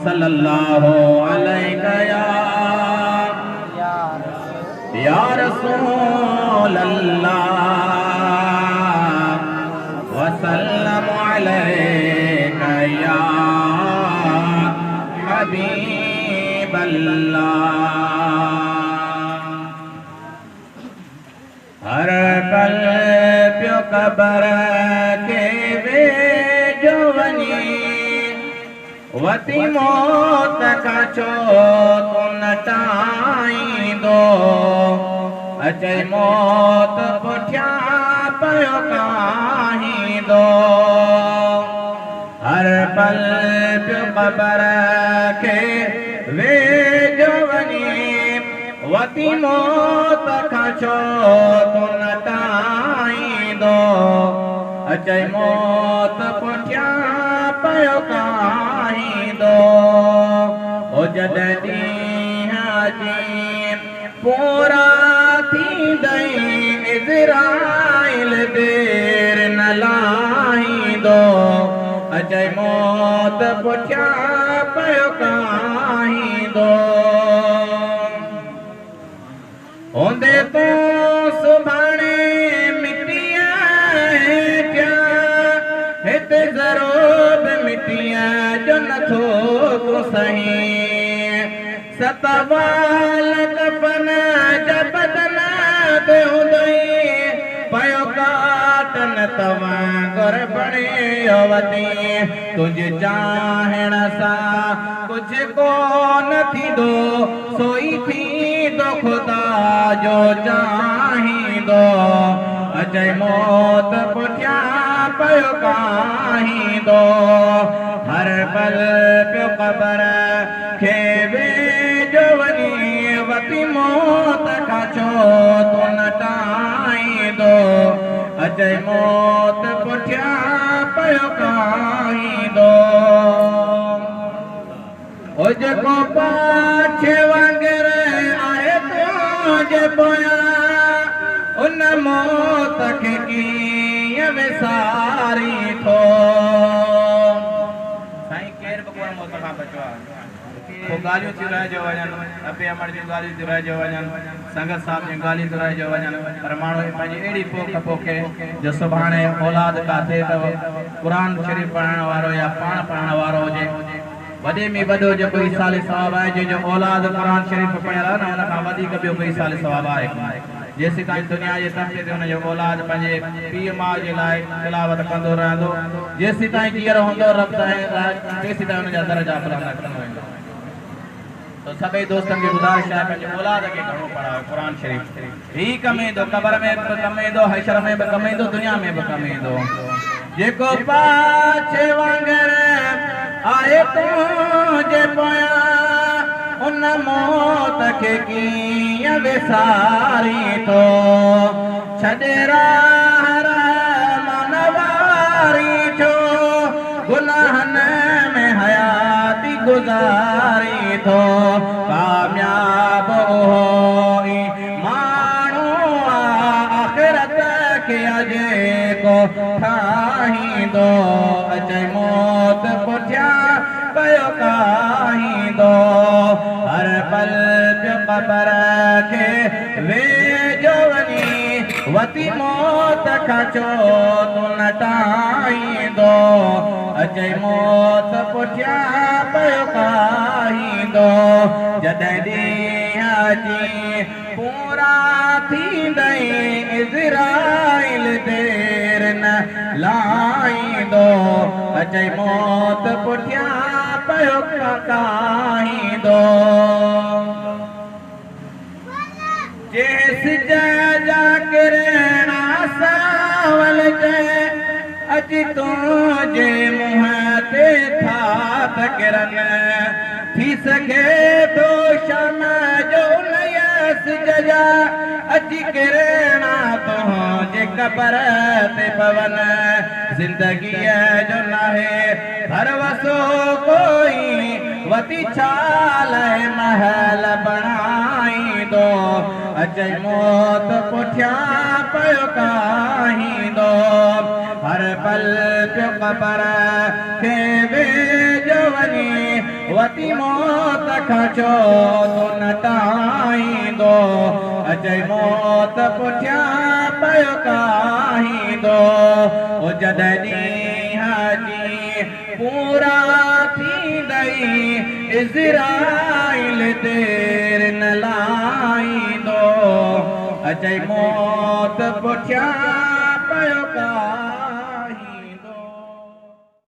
सल्लल्लाहु अलैहि या रसूल अल्लाह वसल्लम अलैका या हबीब अल्लाह। हर पल प्यो कबर के वे जो वनी वती मौत का चो तू नटाई दो अचे मौत पुठिया पयो काही दो। हर पल प्यो कबर के वे जो वनी वती मौत का चो तू नटाई दो अचे मौत पुठिया पयो काही दो। ओ जॾहिं हाजी पूरा थी दई इज़राइल देर न लाई दो अचे मौत पुठिया पयो काही दो। होंदे तो सुभाणे मिट्टिया हेठिया हिते ज़रूर मिट्टिया जो नथो तूं सही सतवाल कफन जब बदन ते हूंदई पयो काटन तव्हां गुर बणे वती तुंहिंजे चाहण सां कुझु कोन थींदो सोई थींदो ख़ुदा जो चाहींदो अचे मौत पुठिया पयो काही दो। हर पल प्यो कबर खे वे जो वनी वती मौत का चो तू नटाई दो अचे मौत पुठिया पयो काही दो। ओ जेको पाछे वांगर आहे तुंहिंजे पोयां उन मौत खे कीअं विसारी थो। साईं केर बि कोन मौत खां बचो आहे। पोइ ॻाल्हियूं थी रहिजो वञनि अबे अमर जूं ॻाल्हियूं थी रहिजो वञनि संगत साहिब जूं ॻाल्हियूं थी रहिजो वञनि पर माण्हू पंहिंजी अहिड़ी पोख पोखे जो सुभाणे औलाद काथे अथव क़ुरान शरीफ़ पढ़ण वारो या पाण पढ़ण वारो हुजे वॾे में वॾो जेको ईसाली सवाबु आहे जंहिंजो औलाद क़ुरान शरीफ़ पढ़ियल आहे न हुन खां वधीक ॿियो कोई ईसाली सवाबु आहे जेसीं ताईं दुनिया जे तख़्ते ते हुनजो औलाद पंहिंजे पीउ माउ जे लाइ तिलावत कंदो रहंदो जेसीं ताईं जीअर हूंदो रब तेसीं ताईं हुनजा दर्जा बुलंद कंदो वेंदो। तो सभी दोस्तों की गुजारिश है पंहिंजे औलाद खे घणो पढ़ायो क़ुरान शरीफ़ ही कमेंदो क़बर में बि कमेंदो हशर में बि कमेंदो दुनिया में बि कमेंदो। जेको पाछे वांगर आहे तुंहिंजे पोयां उन मौत खे कीअं विसारी थो छॾे राह मनवारी छो गुनाहनि में हयाती गुज़ारी थो। कामयाब होई माण्हू आख़िरत खे जेको ठाहींदो अचे मौत पुठिया पयो काही दो। हर पल प्यो कबर खे वेझो वञी वती मौत खां चो तू नटाई दो अचे मौत पुठिया पयो काही दो। जॾहिं ॾींहं अची पूरा थींदई इज़राइल देर न लाईंदो अचे मौत पुठिया पयो काही दो। जे सिज जा किरणा सावल जे अॼु तुंहिंजे मुंहं ते था त किरनि थी सघे थो शम जो सिज जा अॼु किरणा तुंहिंजे कबर ते पवन ज़िंदगीअ जो नाहे हर वसो कोई वती छाल महल बणाईंदो अचे मौत पुठिया पयो काहींदो। हर पल पियो कबर खे वेझो वञी वती मौत खचो तो नटाईंदो अचई मौत पुठिया पयो काहींदो ओ जॾहिं हाजी पूरा थींदई इज़राइल देर न लाईंदो अचई मौत पुठिया पयो